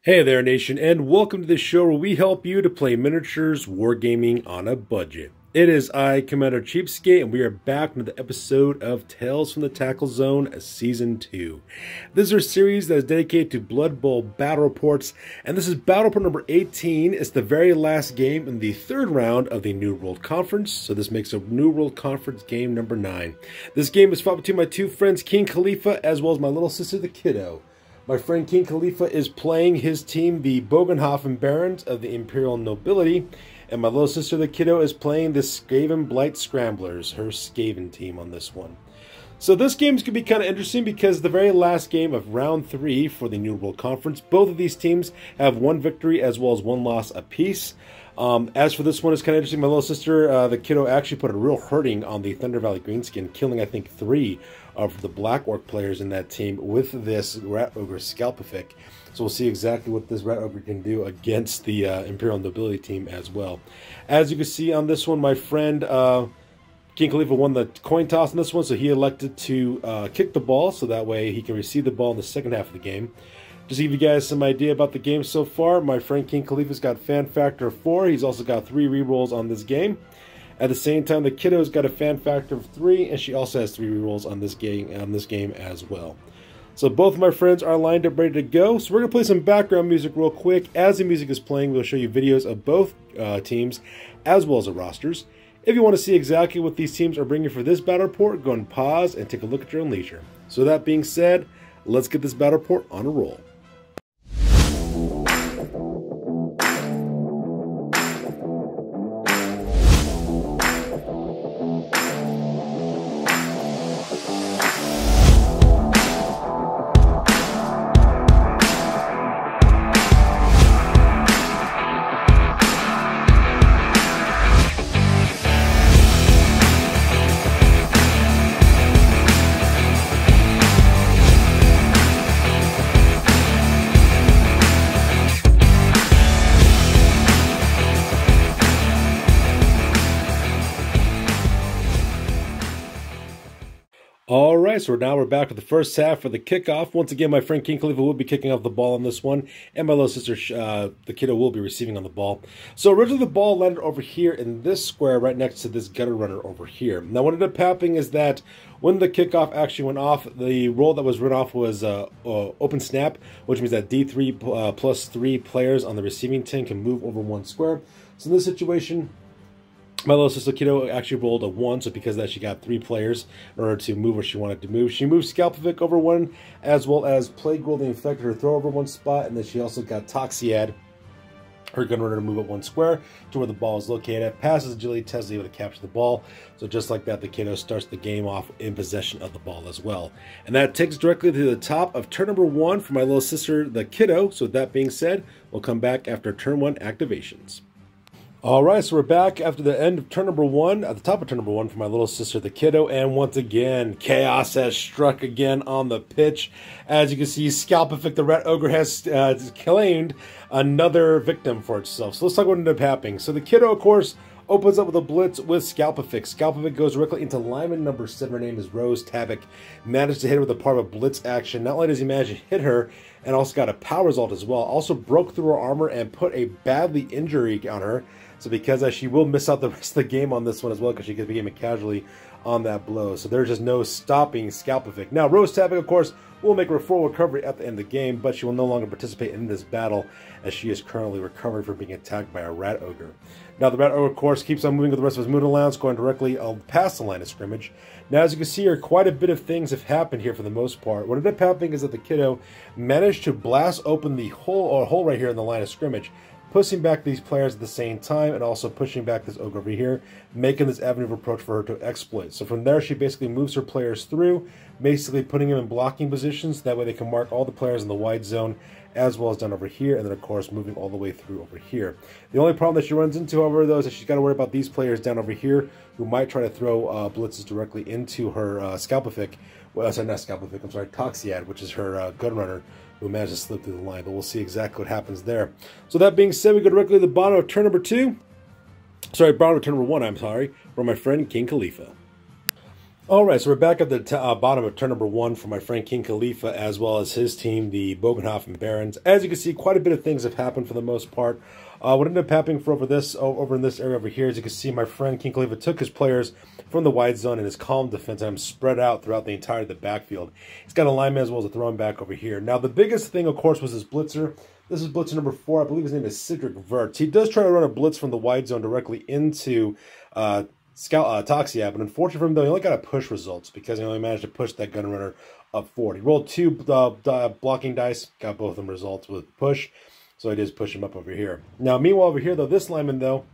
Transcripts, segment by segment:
Hey there, nation, and welcome to the show where we help you to play miniatures wargaming on a budget. It is I, Commander Cheapskate, and we are back with the episode of Tales from the Tackle Zone Season 2. This is our series that is dedicated to Blood Bowl battle reports, and this is battle report number 18. It's the very last game in the third round of the New World Conference, so this makes a New World Conference game number 9. This game is fought between my two friends, King Khalifa, as well as my little sister, the Kiddo. My friend King Khalifa is playing his team, the Bogenhafen Barons of the Imperial Nobility, and my little sister, the Kiddo, is playing the Skavenblight Scramblers, her Skaven team on this one. So this game's going to be kind of interesting because the very last game of round 3 for the New World Conference, both of these teams have one victory as well as one loss apiece. As for this one, it's kind of interesting. My little sister, the Kiddo, actually put a real hurting on the Thunder Valley Greenskin, killing, I think, 3 of the Black Orc players in that team with this Rat Ogre Scalpific. So we'll see exactly what this Rat Ogre can do against the Imperial Nobility team as well. As you can see on this one, my friend King Khalifa won the coin toss on this one, so he elected to kick the ball, so that way he can receive the ball in the second half of the game. Just to give you guys some idea about the game so far, my friend King Khalifa's got fan factor of 4. He's also got 3 rerolls on this game. At the same time, the Kiddo's got a fan factor of 3, and she also has 3 rerolls on this game as well. So both of my friends are lined up ready to go. So we're going to play some background music real quick. As the music is playing, we'll show you videos of both teams as well as the rosters. If you want to see exactly what these teams are bringing for this battle report, go and pause and take a look at your own leisure. So that being said, let's get this battle report on a roll. Alright, so now we're back with the first half for the kickoff. Once again, my friend King Khalifa will be kicking off the ball on this one, and my little sister, the Kiddo, will be receiving on the ball. So originally the ball landed over here in this square right next to this gutter runner over here. Now what ended up happening is that when the kickoff actually went off, the roll that was written off was open snap, which means that D3 plus 3 players on the receiving team can move over 1 square. So in this situation, my little sister Kiddo actually rolled a 1, so because of that she got 3 players in order to move where she wanted to move. She moved Scalpific over 1, as well as Plague Roll the Infected her throw over 1 spot, and then she also got Toxiad, her gunrunner, to move up 1 square to where the ball is located. Passes agility test, able to capture the ball. So just like that, the Kiddo starts the game off in possession of the ball as well. And that takes directly to the top of turn number 1 for my little sister, the Kiddo. So with that being said, we'll come back after turn 1 activations. Alright, so we're back after the end of turn number 1, at the top of turn number 1 for my little sister, the Kiddo, and once again, chaos has struck again on the pitch. As you can see, Scalpific, the Rat Ogre, has claimed another victim for itself. So let's talk about what ended up happening. So the Kiddo, of course, opens up with a blitz with Scalpific. Scalpific goes directly into lineman number 7. Her name is Rose Tabak. Managed to hit her with a part of a blitz action. Not only does he manage to hit her, and also got a power result as well. Also broke through her armor and put a badly injury on her. So because she will miss out the rest of the game on this one as well, because she became a casualty on that blow. So there's just no stopping Scalpific. Now, Rose Tabak, of course, will make her full recovery at the end of the game, but she will no longer participate in this battle as she is currently recovering from being attacked by a Rat Ogre. Now, the Rat Ogre, of course, keeps on moving with the rest of his moon allowance, going directly past the line of scrimmage. Now, as you can see here, quite a bit of things have happened here for the most part. What ended up happening is that the Kiddo managed to blast open the hole right here in the line of scrimmage, pushing back these players at the same time and also pushing back this ogre over here, making this avenue of approach for her to exploit. So from there, she basically moves her players through, basically putting them in blocking positions. That way they can mark all the players in the wide zone, as well as down over here, and then of course moving all the way through over here. The only problem that she runs into, however, though, is that she's got to worry about these players down over here who might try to throw blitzes directly into her Scalpific. Well, sorry, not Scalpific, I'm sorry, Toxiad, which is her gunrunner, who managed to slip through the line, but we'll see exactly what happens there. So that being said, we go directly to the bottom of turn number 2. Sorry, bottom of turn number 1, I'm sorry, for my friend King Khalifa. Alright, so we're back at the bottom of turn number 1 for my friend King Khalifa, as well as his team, the Bogenhafen Barons. As you can see, quite a bit of things have happened for the most part. What ended up happening over in this area over here, as you can see, my friend King Khalifa took his players from the wide zone and his calm defense and them spread out throughout the entirety of the backfield. He's got a lineman as well as a throwing back over here. Now, the biggest thing, of course, was his blitzer. This is blitzer number 4. I believe his name is Cedric Verts. He does try to run a blitz from the wide zone directly into Toxiad, but unfortunately for him, though, he only got a push results because he only managed to push that gun runner up forward. He rolled 2 blocking dice, got both of them results with push, so he does push him up over here. Now, meanwhile, over here, though, this lineman, though,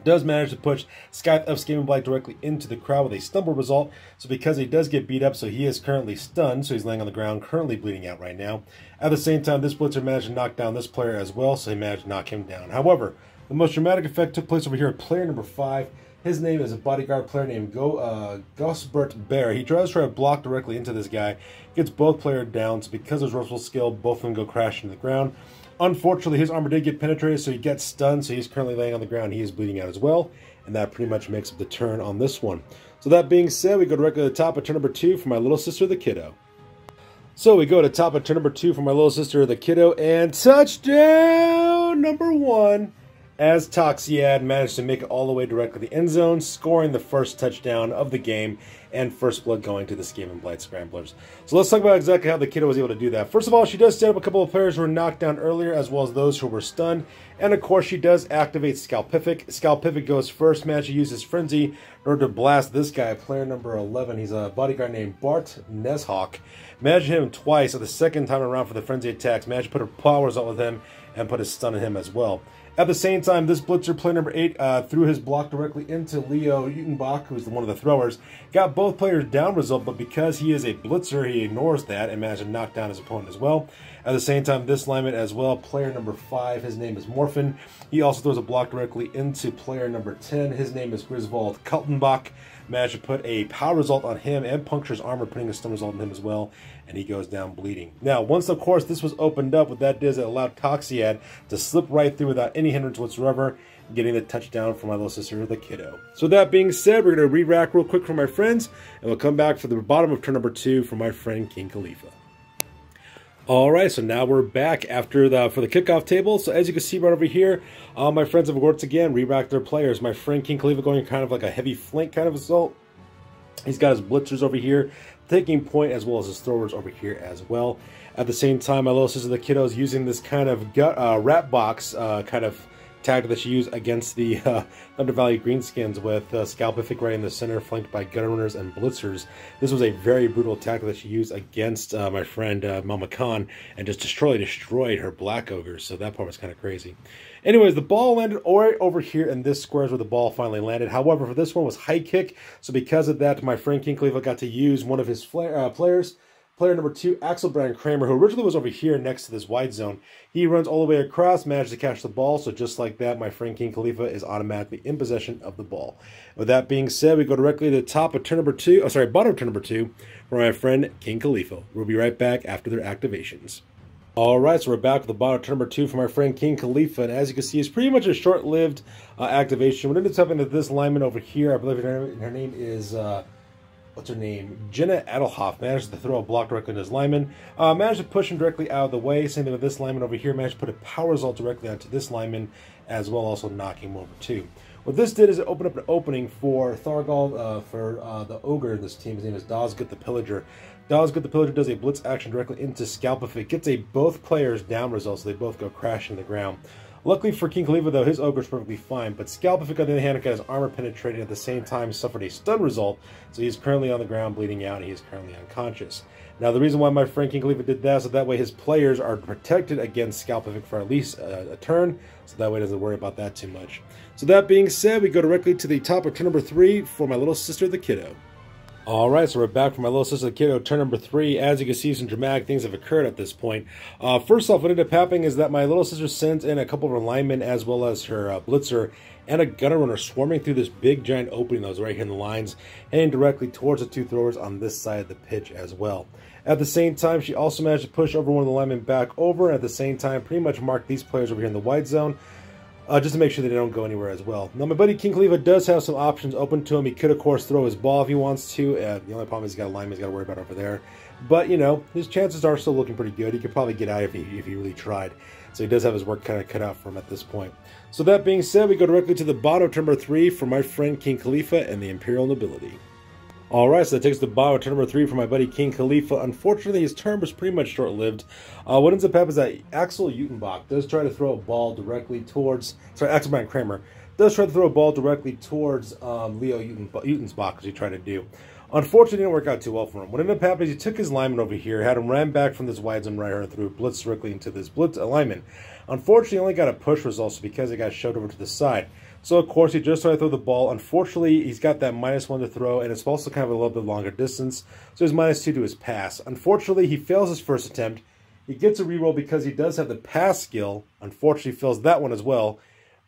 does manage to push Scythe of Skavenblight directly into the crowd with a stumble result. So because he does get beat up, so he is currently stunned, so he's laying on the ground, currently bleeding out right now. At the same time, this blitzer managed to knock down this player as well, so he managed to knock him down. However, the most dramatic effect took place over here at player number 5. His name is a bodyguard player named Gosbert Bear. He tries to block directly into this guy, gets both players down, so because of his resourceful skill, both of them go crashing to the ground. Unfortunately, his armor did get penetrated, so he gets stunned, so he's currently laying on the ground. He is bleeding out as well, and that pretty much makes up the turn on this one. So that being said, we go directly to the top of turn number 2 for my little sister, the Kiddo. So we go to top of turn number 2 for my little sister, the Kiddo, and touchdown number 1. As Toxiad managed to make it all the way directly to the end zone, scoring the first touchdown of the game, and first blood going to the Skavenblight Scramblers. So let's talk about exactly how the Kiddo was able to do that. First of all, she does set up a couple of players who were knocked down earlier, as well as those who were stunned. And of course, she does activate Scalpific. Scalpific goes first, managed to use his Frenzy in order to blast this guy, player number 11. He's a bodyguard named Bart Neshawk. Managed to hit him twice, at the second time around for the Frenzy attacks. Managed to put her power result with him and put a stun on him as well. At the same time, this blitzer, player number 8, threw his block directly into Leo Utenbach, who's one of the throwers. Got both players down result, but because he is a blitzer, he ignores that and managed to knock down his opponent as well. At the same time, this lineman as well, player number 5, his name is Morphin. He also throws a block directly into player number 10. His name is Griswold Kaltenbach. Managed to put a power result on him and punctures armor, putting a stun result on him as well, and he goes down bleeding. Now, once, of course, this was opened up, what that does, it allowed Toxiad to slip right through without any hindrance whatsoever, getting the touchdown for my little sister, the Kiddo. So that being said, we're going to re-rack real quick for my friends, and we'll come back for the bottom of turn number 2 for my friend King Khalifa. Alright, so now we're back after for the kickoff table. So as you can see right over here, my friends have once again re-racked their players. My friend King Khalifa going kind of like a heavy flank kind of assault. He's got his blitzers over here, taking point, as well as his throwers over here as well. At the same time, my little sister, the Kiddo, is using this kind of rat box kind of tactic that she used against the Thunder Valley Greenskins with Scalpific right in the center, flanked by Gunrunners and Blitzers. This was a very brutal tactic that she used against my friend Mama Khan, and just destroyed her Black Ogres, so that part was kind of crazy. Anyways, the ball landed right over here, and this square is where the ball finally landed. However, for this one was high kick, so because of that, my friend King Khalifa got to use one of his players. Player number 2, Axel Brand Kramer, who originally was over here next to this wide zone. He runs all the way across, managed to catch the ball, so just like that, my friend King Khalifa is automatically in possession of the ball. With that being said, we go directly to the top of turn number 2, bottom of turn number 2, for my friend King Khalifa. We'll be right back after their activations. Alright, so we're back with the bottom of turn number 2 for my friend King Khalifa, and as you can see, it's pretty much a short-lived activation. What ended up happening to this lineman over here, I believe her name is... what's her name? Jenna Adelhoff managed to throw a block directly into his lineman. Managed to push him directly out of the way. Same thing with this lineman over here. Managed to put a power result directly onto this lineman, as well, also knocking him over too. What this did is it opened up an opening for Thargal, for the Ogre in this team. His name is Dosgut the Pillager. Dosgut the Pillager does a blitz action directly into Scalpific. Gets a both players down result, so they both go crashing to the ground. Luckily for King Khalifa, though, his Ogre is perfectly fine, but Scalpific, on the other hand, got his armor penetrated, at the same time suffered a stun result, so he's currently on the ground bleeding out, and he is currently unconscious. Now, the reason why my friend King Khalifa did that is so that way his players are protected against Scalpific for at least a turn, so that way he doesn't worry about that too much. So that being said, we go directly to the top of turn number 3 for my little sister, the Kiddo. Alright, so we're back from my little sister, the Kiddo, turn number 3. As you can see, some dramatic things have occurred at this point. First off, what ended up happening is that my little sister sent in a couple of her linemen, as well as her blitzer, and a gunner runner swarming through this big giant opening that was right here in the lines, heading directly towards the 2 throwers on this side of the pitch as well. At the same time, she also managed to push over one of the linemen back over, and at the same time, pretty much mark these players over here in the wide zone. just to make sure that they don't go anywhere as well. Now, my buddy King Khalifa does have some options open to him. He could, of course, throw his ball if he wants to. The only problem is he's got a lineman he's got to worry about over there. But, you know, his chances are still looking pretty good. He could probably get out if he really tried. So he does have his work kind of cut out for him at this point. So that being said, we go directly to the bottom of turn number 3 for my friend King Khalifa and the Imperial Nobility. Alright, so that takes the bottom of turn number 3 for my buddy King Khalifa. Unfortunately, his turn was pretty much short-lived. What ends up happening is that Axel Utenbach does try to throw a ball directly towards... Sorry, Axelbrand Kramer does try to throw a ball directly towards Leo Utensbach, as he tried to do. Unfortunately, it didn't work out too well for him. What ended up happening is he took his lineman over here, had him ran back from this wide zone right here and threw a blitz directly into this blitz alignment. Unfortunately, he only got a push result because it got shoved over to the side. So, of course, he just tried to throw the ball. Unfortunately, he's got that -1 to throw, and it's also kind of a little bit longer distance. So he's -2 to his pass. Unfortunately, he fails his first attempt. He gets a reroll because he does have the pass skill. Unfortunately, he fails that one as well.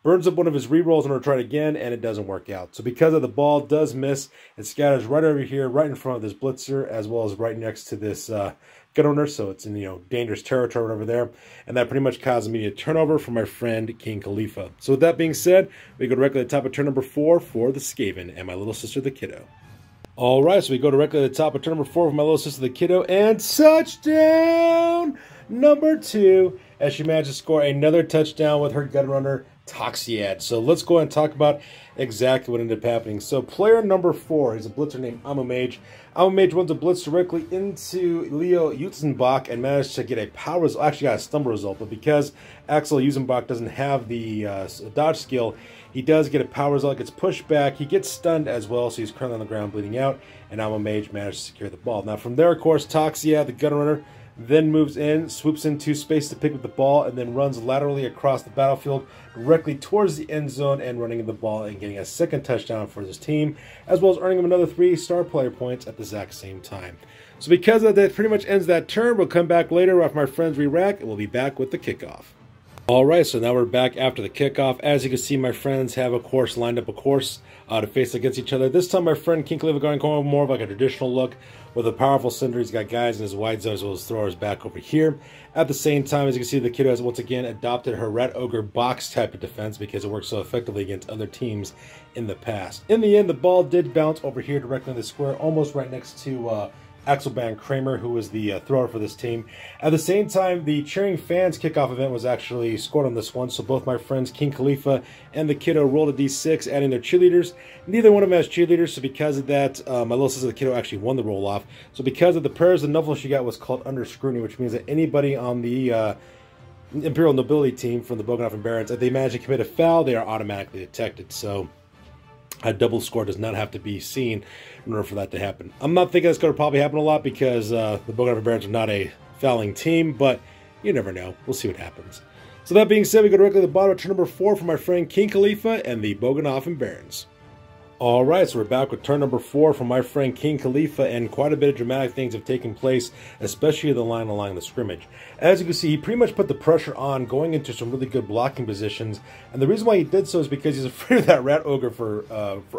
Burns up one of his rerolls in order to try it again, and it doesn't work out. So because of the ball does miss, it scatters right over here, right in front of this blitzer, as well as right next to this gun owner. So it's in, you know, dangerous territory over there. And that pretty much caused immediate turnover for my friend King Khalifa. So with that being said, we go directly to the top of turn number 4 for the Skaven and my little sister, the Kiddo. All right, so we go directly to the top of turn number 4 for my little sister, the Kiddo, and touchdown number 2, as she managed to score another touchdown with her gun runner, Toxiad. So let's go ahead and talk about exactly what ended up happening. So player number 4 is a blitzer named Amamage. Amamage runs a blitz directly into Leo Utzenbach and managed to get a power result. Actually got a stumble result, but because Axel Utzenbach doesn't have the dodge skill, he does get a power result, gets pushed back. He gets stunned as well, so he's currently on the ground bleeding out, and Amamage managed to secure the ball. Now from there, of course, Toxiad, the gun runner, then moves in, swoops into space to pick up the ball, and then runs laterally across the battlefield directly towards the end zone and running the ball and getting a second touchdown for his team, as well as earning him another 3 star player points at the exact same time. So because of that, pretty much ends that turn. We'll come back later after my friends re-rack, and we'll be back with the kickoff. Alright, so now we're back after the kickoff. As you can see, my friends have, of course, lined up a course to face against each other. This time, my friend King Khalifa going more of like a traditional look with a powerful center. He's got guys in his wide zone as well as throwers back over here. At the same time, as you can see, the Kiddo has once again adopted her Rat Ogre box type of defense because it works so effectively against other teams in the past. In the end, the ball did bounce over here directly in the square, almost right next to Axelbrand Kramer, who was the thrower for this team. At the same time, the cheering fans kickoff event was actually scored on this one, so both my friends King Khalifa and the Kiddo rolled a d6, adding their cheerleaders. Neither one of them has cheerleaders, so because of that, my little sister the Kiddo actually won the roll-off. So because of the prayers, the novel she got was called Under Scrutiny, which means that anybody on the Imperial Nobility team from the Bogenhafen Barons, if they manage to commit a foul, they are automatically detected. So a double score does not have to be seen in order for that to happen. I'm not thinking that's going to probably happen a lot because the Bogenhafen Barons are not a fouling team, but you never know. We'll see what happens. So that being said, we go directly to the bottom of turn number 4 for my friend King Khalifa and the Bogenhafen Barons. Alright, so we're back with turn number 4 from my friend King Khalifa, and quite a bit of dramatic things have taken place, especially the line along the scrimmage. As you can see, he pretty much put the pressure on, going into some really good blocking positions, and the reason why he did so is because he's afraid of that Rat Ogre for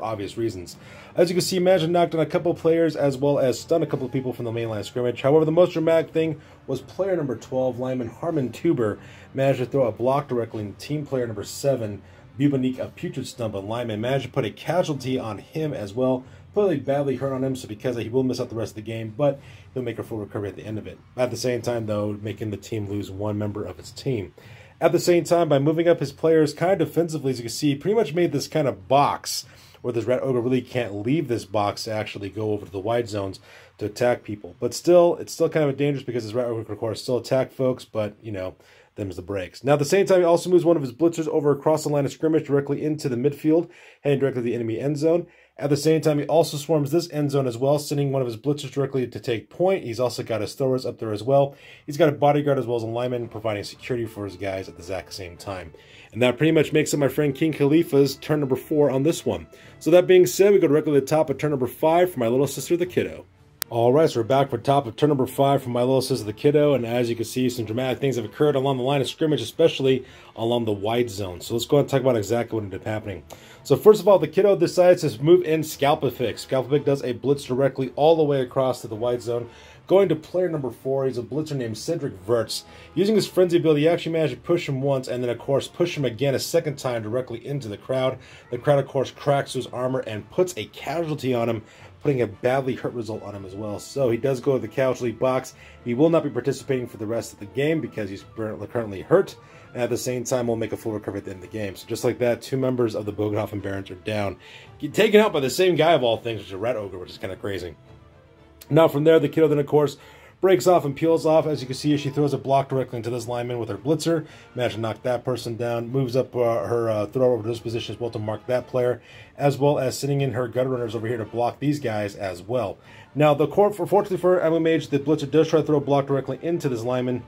obvious reasons. As you can see, he managed to knock down a couple of players as well as stun a couple of people from the main line of scrimmage. However, the most dramatic thing was player number 12, lineman Harmon Tuber, managed to throw a block directly into team player number 7, Bubanik, a putrid stump, and lineman managed to put a casualty on him as well. Probably badly hurt on him, so because he will miss out the rest of the game, but he'll make a full recovery at the end of it. At the same time, though, making the team lose one member of its team. At the same time, by moving up his players kind of defensively, as you can see, he pretty much made this kind of box where this Rat Ogre really can't leave this box to actually go over to the wide zones to attack people. But still, it's still kind of dangerous because this Rat Ogre can, of course, still attack folks, but, you know, them's the breaks. Now, at the same time, he also moves one of his blitzers over across the line of scrimmage directly into the midfield, heading directly to the enemy end zone. At the same time, he also swarms this end zone as well, sending one of his blitzers directly to take point. He's also got his throwers up there as well. He's got a bodyguard as well as a lineman, providing security for his guys at the exact same time. And that pretty much makes it my friend King Khalifa's turn number 4 on this one. So that being said, we go directly to the top of turn number 5 for my little sister, the Kiddo. Alright, so we're back for top of turn number 5 for my little sister, the Kiddo, and as you can see, some dramatic things have occurred along the line of scrimmage, especially along the wide zone. So let's go ahead and talk about exactly what ended up happening. So first of all, the Kiddo decides to move in Scalpafic. Scalpafic does a blitz directly all the way across to the wide zone, Going to player number 4, he's a blitzer named Cedric Verts. Using his frenzy ability, he actually managed to push him once, and then, of course, push him again a second time directly into the crowd. The crowd, of course, cracks his armor and puts a casualty on him, putting a badly hurt result on him as well. So he does go to the casualty box. He will not be participating for the rest of the game because he's currently hurt, and at the same time will make a full recovery at the end of the game. So just like that, 2 members of the Bogenhafen Barons are down. Taken out by the same guy of all things, which is a Rat Ogre, which is kind of crazy. Now from there, the kiddo then, of course, breaks off and peels off. As you can see, she throws a block directly into this lineman with her blitzer. Managed to knock that person down. Moves up her throw over to this position as well to mark that player, as well as sitting in her gun runners over here to block these guys as well. Now, fortunately for Emily Mage, the blitzer does try to throw a block directly into this lineman.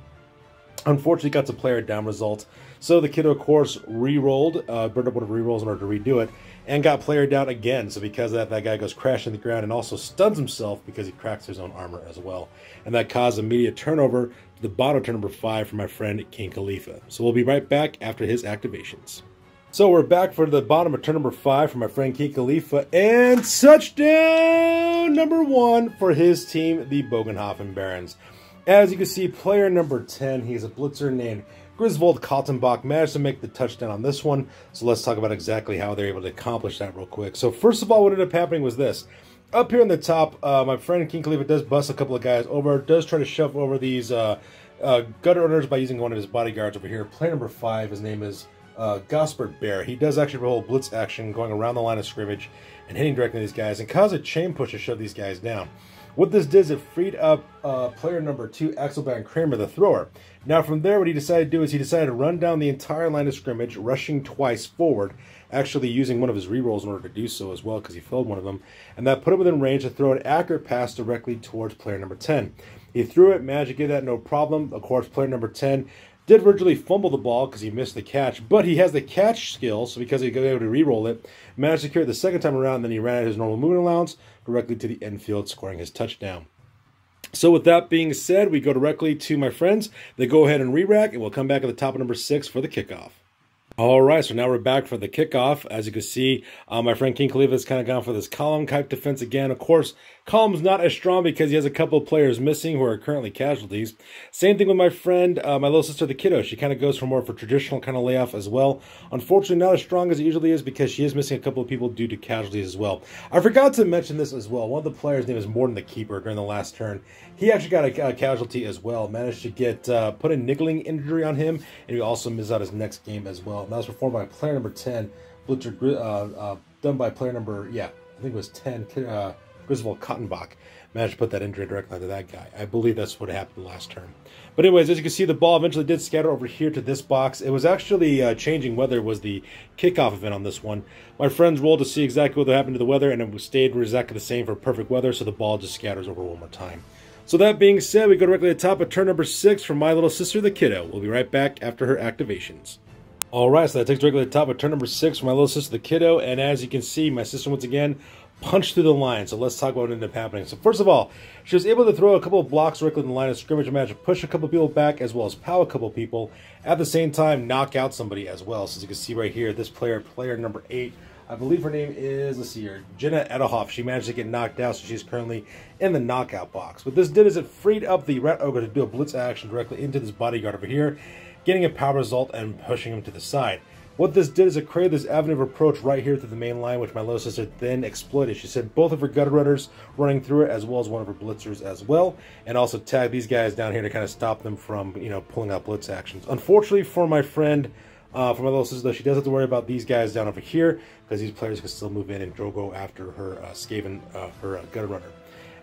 Unfortunately, got a player down result. So the kiddo, of course, re-rolled, burned up one of the re-rolls in order to redo it, and got player down again. So because of that, that guy goes crashing to the ground and also stuns himself because he cracks his own armor as well. And that caused immediate turnover to the bottom turn number 5 for my friend King Khalifa. So we'll be right back after his activations. So we're back for the bottom of turn number 5 for my friend King Khalifa, and touchdown number 1 for his team, the Bogenhafen Barons. As you can see, player number 10, he's a blitzer named Griswold Kaltenbach, managed to make the touchdown on this one. So let's talk about exactly how they're able to accomplish that real quick. So first of all, what ended up happening was this. Up here on the top, my friend King Khalifa does bust a couple of guys over, does try to shove over these gutter runners by using one of his bodyguards over here. Player number 5, his name is Gospert Bear. He does actually roll a blitz action going around the line of scrimmage and hitting directly these guys and cause a chain push to shove these guys down. What this did is it freed up player number 2, Axel Baron Kramer, the thrower. Now from there, what he decided to do is he decided to run down the entire line of scrimmage, rushing twice forward, actually using one of his rerolls in order to do so as well because he failed one of them, and that put him within range to throw an accurate pass directly towards player number 10. He threw it, managed to get that no problem. Of course, player number 10 did originally fumble the ball because he missed the catch, but he has the catch skill, so because he was able to re-roll it, managed to carry it the second time around, and then he ran at his normal movement allowance directly to the infield, scoring his touchdown. So with that being said, we go directly to my friends. They go ahead and re-rack, and we'll come back at the top of number 6 for the kickoff. All right, so now we're back for the kickoff. As you can see, my friend King Khalifa has kind of gone for this column type defense again. Of course, column's not as strong because he has a couple of players missing who are currently casualties. Same thing with my friend, my little sister, the kiddo. She kind of goes for more of a traditional kind of layoff as well. Unfortunately, not as strong as it usually is because she is missing a couple of people due to casualties as well. I forgot to mention this as well. One of the players' name is Morton the Keeper during the last turn. He actually got a casualty as well. Managed to get put a niggling injury on him, and he also missed out his next game as well. And that was performed by player number 10, Blitzer, done by player number, I think it was 10, Griswold Kaltenbach. Managed to put that injury directly onto that guy. I believe that's what happened last turn. But anyways, as you can see, the ball eventually did scatter over here to this box. It was actually changing weather was the kickoff event on this one. My friends rolled to see exactly what happened to the weather, and it stayed exactly the same for perfect weather, so the ball just scatters over one more time. So that being said, we go directly to the top of turn number 6 for my little sister, the kiddo. We'll be right back after her activations. All right, so that takes directly to the top of turn number 6 for my little sister, the kiddo. And as you can see, my sister, once again, punched through the line. So let's talk about what ended up happening. So first of all, she was able to throw a couple of blocks directly in the line of scrimmage and managed to push a couple of people back as well as pow a couple of people. At the same time, knock out somebody as well. So as you can see right here, this player number 8, I believe her name is, let's see here, Jenna Edelhoff. She managed to get knocked out, so she's currently in the knockout box. What this did is it freed up the Rat Ogre to do a blitz action directly into this bodyguard over here, getting a power result and pushing him to the side. What this did is it created this avenue of approach right here through the main line, which my little sister then exploited. She sent both of her gutter runners running through it, as well as one of her blitzers as well, and also tagged these guys down here to kind of stop them from, pulling out blitz actions. Unfortunately for my friend, for my little sister, though, she does have to worry about these guys down over here because these players can still move in and go after her Skaven, her gutter runner.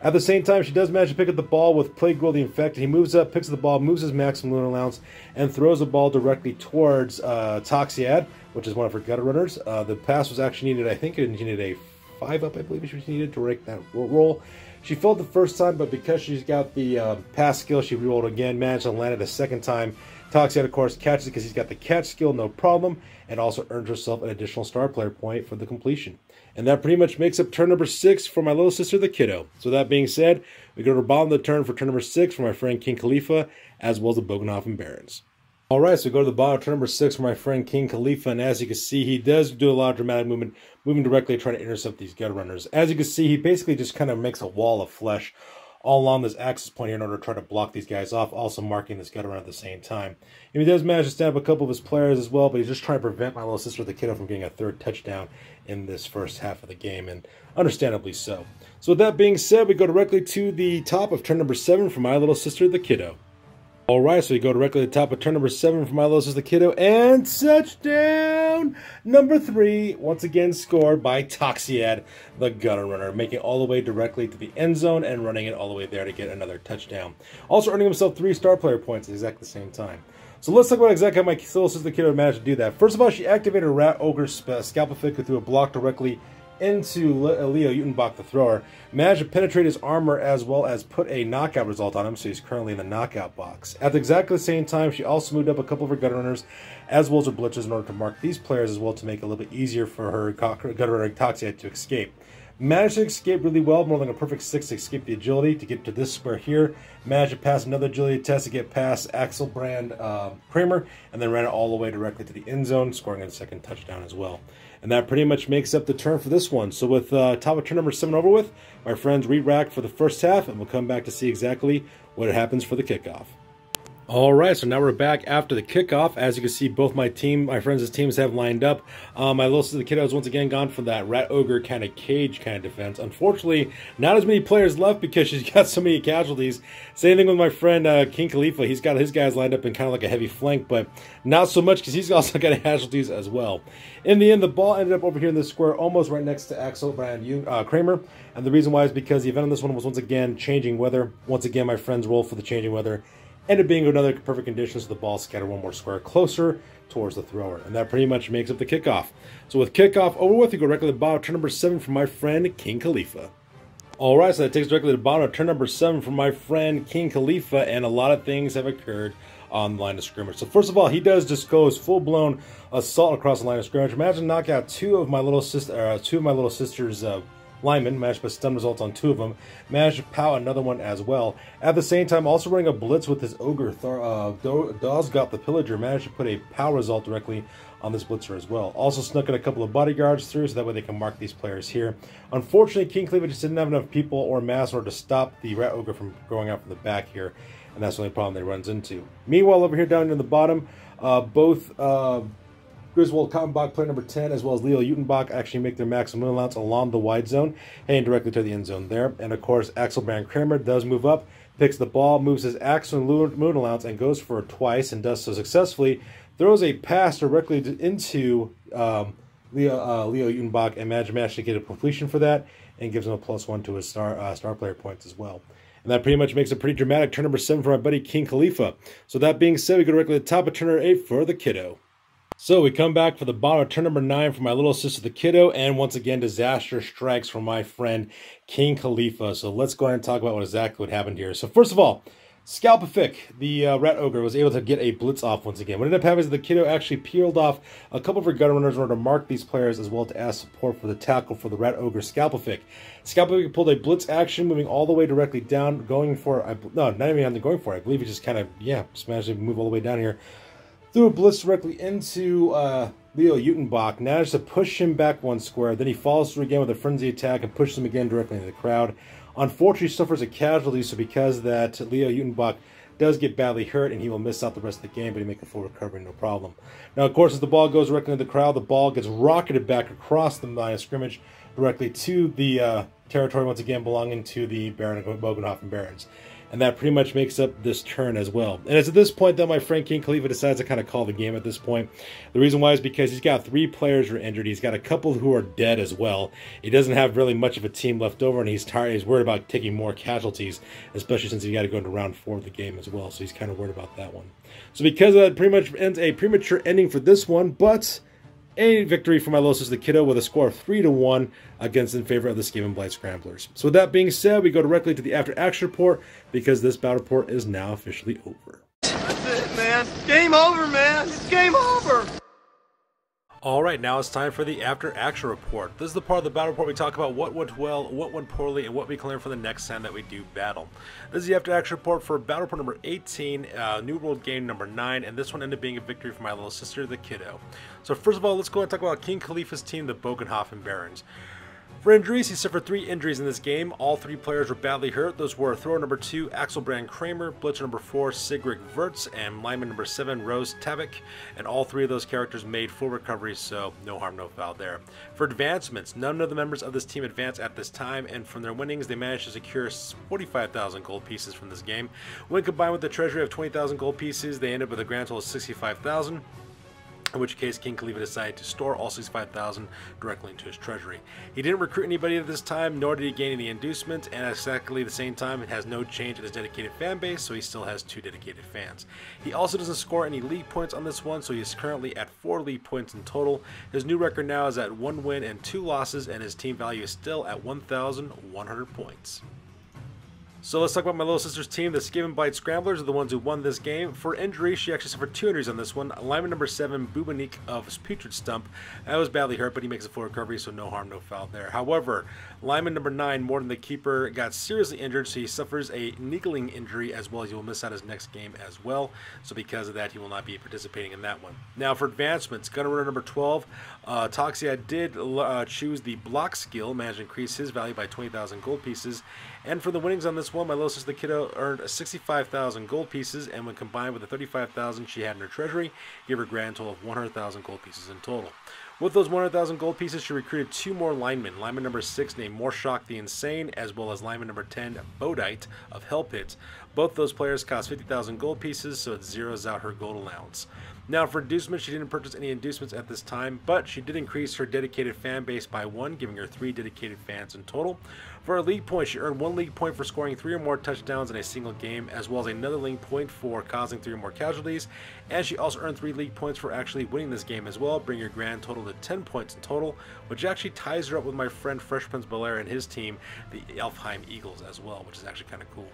At the same time, she does manage to pick up the ball with Plague World the Infected. He moves up, picks up the ball, moves his maximum lunar allowance, and throws the ball directly towards Toxiad, which is one of her gutter runners. The pass was actually needed, I think it needed a 5-up, I believe she needed to break that roll. She failed the first time, but because she's got the pass skill, she re-rolled again, managed to land it a second time. Toxiad, of course, catches it because he's got the catch skill, no problem, and also earns herself an additional star player point for the completion. And that pretty much makes up turn number 6 for my little sister, the kiddo. So that being said, we go to the bottom of the turn for turn number 6 for my friend King Khalifa, as well as the Bogenhafen Barons. All right, so we go to the bottom of turn number 6 for my friend King Khalifa, and as you can see, he does do a lot of dramatic movement, moving directly trying to intercept these gutter runners. As you can see, he basically just kind of makes a wall of flesh all along this axis point here in order to try to block these guys off, also marking this gut around at the same time. And he does manage to stab a couple of his players as well, but he's just trying to prevent my little sister, the kiddo, from getting a third touchdown in this first half of the game, and understandably so. So with that being said, we go directly to the top of turn number 7 for my little sister, the kiddo. Alright, so we go directly to the top of turn number 7 for my little sister, the kiddo, and touchdown number 3, once again scored by Toxiad, the Gunner Runner, making it all the way directly to the end zone and running it all the way there to get another touchdown. Also earning himself 3 star player points at exactly the same time. So let's talk about exactly how my little sister, the kiddo, managed to do that. First of all, she activated a Rat Ogre Scalpific who threw a block directly into Leo Utenbach, the thrower, managed to penetrate his armor as well as put a knockout result on him, so he's currently in the knockout box. At exactly the same time, she also moved up a couple of her gun runners as well as her blitzers in order to mark these players as well to make it a little bit easier for her gun runner Toxiad to escape. Managed to escape really well, more than a perfect 6 to escape the agility to get to this square here. Managed to pass another agility test to get past Axelbrand Kramer, and then ran it all the way directly to the end zone, scoring a second touchdown as well. And that pretty much makes up the turn for this one. So with top of turn number 7 over with, my friends re-rack for the first half, and we'll come back to see exactly what happens for the kickoff. Alright, so now we're back after the kickoff. As you can see, both my friends' teams have lined up. My little sister, the kiddo, has once again gone for that Rat Ogre kind of cage kind of defense. Unfortunately, not as many players left because she's got so many casualties. Same thing with my friend King Khalifa. He's got his guys lined up in kind of like a heavy flank, but not so much because he's also got casualties as well. In the end, the ball ended up over here in this square, almost right next to Axel Brand Kramer. And the reason why is because the event on this one was once again changing weather. Once again, my friends rolled for the changing weather. Ended up being another perfect condition, so the ball scattered one more square closer towards the thrower. And that pretty much makes up the kickoff. So with kickoff over with, we go directly to the bottom of turn number 7 for my friend King Khalifa. Alright, so that takes directly to the bottom of turn number 7 for my friend King Khalifa, and a lot of things have occurred on the line of scrimmage. So first of all, he does just go full-blown assault across the line of scrimmage. Imagine knock out two of my little sister's linemen, managed to put stun results on 2 of them, managed to pow another one as well. At the same time, also running a blitz with his Ogre, Dozgot the Pillager, managed to put a pow result directly on this blitzer as well. Also snuck in a couple of bodyguards through so that way they can mark these players here. Unfortunately, King Cleaver just didn't have enough people or mass in order to stop the Rat Ogre from going out from the back here, and that's the only problem they runs into. Meanwhile, over here down near the bottom, both Griswold Cottonbach, player number 10, as well as Leo Utenbach actually make their maximum allowance along the wide zone, heading directly to the end zone there. And of course, Axelbrand Kramer does move up, picks the ball, moves his Axel moon allowance, and goes for it twice, and does so successfully. Throws a pass directly into Leo Utenbach, and managed to get a completion for that, and gives him a +1 to his star player points as well. And that pretty much makes a pretty dramatic turn number 7 for my buddy King Khalifa. So that being said, we go directly to the top of turn number 8 for the kiddo. So we come back for the bottom of turn number 9 for my little sister, the kiddo, and once again, disaster strikes from my friend King Khalifa. So let's go ahead and talk about exactly what happened here. So first of all, Scalpific, the Rat Ogre, was able to get a blitz off once again. What ended up happening is the kiddo actually peeled off a couple of her gun runners in order to mark these players as well to ask support for the tackle for the Rat Ogre Scalpific. Scalpific pulled a blitz action, moving all the way directly down, going for, no, not even going for it. I believe he just kind of, just managed to move all the way down here. Threw a blitz directly into Leo Utenbach, managed to push him back 1 square. Then he follows through again with a frenzy attack and pushes him again directly into the crowd. Unfortunately, he suffers a casualty, so because of that, Leo Utenbach does get badly hurt, and he will miss out the rest of the game, but he makes a full recovery, no problem. Now, of course, as the ball goes directly into the crowd, the ball gets rocketed back across the line of scrimmage directly to the territory, once again, belonging to the Bogenhafen Barons. And that pretty much makes up this turn as well. And it's at this point that my friend King Khalifa decides to kind of call the game at this point. The reason why is because he's got 3 players who are injured. He's got a couple who are dead as well. He doesn't have really much of a team left over, and he's tired. He's worried about taking more casualties, especially since he got to go into round 4 of the game as well. So he's kind of worried about that one. So because of that, pretty much ends a premature ending for this one, but a victory for my little sister, the kiddo, with a score of 3-1 in favor of the Skavenblight Scramblers. So with that being said, we go directly to the after action report because this battle report is now officially over. That's it, man. Game over, man. It's game over. Alright, now it's time for the after action report. This is the part of the battle report we talk about what went well, what went poorly, and what we can learn for the next time that we do battle. This is the after action report for battle report number 18, New World game number 9, and this one ended up being a victory for my little sister, the kiddo. So first of all, let's go and talk about King Khalifa's team, the Bogenhafen Barons. For injuries, he suffered 3 injuries in this game. All 3 players were badly hurt. Those were thrower number 2, Axelbrand Kramer, blitzer number 4, Sigrid Wirtz, and lineman number 7, Rose Tavik. And all 3 of those characters made full recoveries, so no harm, no foul there. For advancements, none of the members of this team advanced at this time, and from their winnings, they managed to secure 45,000 gold pieces from this game. When combined with the treasury of 20,000 gold pieces, they ended up with a grand total of 65,000. In which case, King Khalifa decided to store all 65,000 directly into his treasury. He didn't recruit anybody at this time, nor did he gain any inducement, and at exactly the same time, it has no change in his dedicated fan base, so he still has 2 dedicated fans. He also doesn't score any league points on this one, so he is currently at 4 league points in total. His new record now is at 1 win and 2 losses, and his team value is still at 1,100 points. So let's talk about my little sister's team. The Skavenblight Scramblers are the ones who won this game. For injury, she actually suffered 2 injuries on this one. Lineman number 7, Bubanik of Putrid Stump. That was badly hurt, but he makes a full recovery, so no harm, no foul there. However, lineman number 9, Morton the Keeper, got seriously injured, so he suffers a niggling injury, as well as he will miss out his next game as well. So because of that, he will not be participating in that one. Now for advancements, Gunner number 12, Toxia did choose the block skill, managed to increase his value by 20,000 gold pieces. And for the winnings on this one, my little sister the Kiddo earned 65,000 gold pieces, and when combined with the 35,000 she had in her treasury, gave her a grand total of 100,000 gold pieces in total. With those 100,000 gold pieces, she recruited 2 more linemen. Lineman number 6 named Morshock the Insane, as well as lineman number 10, Bodite of Hellpit. Both those players cost 50,000 gold pieces, so it zeroes out her gold allowance. Now for inducements, she didn't purchase any inducements at this time, but she did increase her dedicated fan base by 1, giving her 3 dedicated fans in total. For her league points, she earned 1 league point for scoring 3 or more touchdowns in a single game, as well as another league point for causing 3 or more casualties, and she also earned 3 league points for actually winning this game as well, bringing her grand total to 10 points in total, which actually ties her up with my friend Fresh Prince Belair and his team, the Elfheim Eagles, as well, which is actually kind of cool.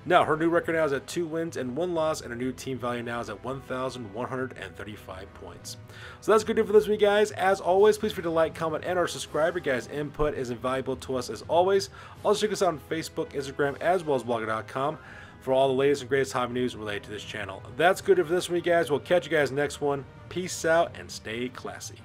Now, her new record now is at 2 wins and 1 loss, and her new team value now is at 1,135 points. So that's good for this week, guys. As always, please feel free to like, comment, and or subscribe. Your guys' input is invaluable to us as always. Also, check us out on Facebook, Instagram, as well as blogger.com for all the latest and greatest hobby news related to this channel. That's good for this week, guys. We'll catch you guys next one. Peace out and stay classy.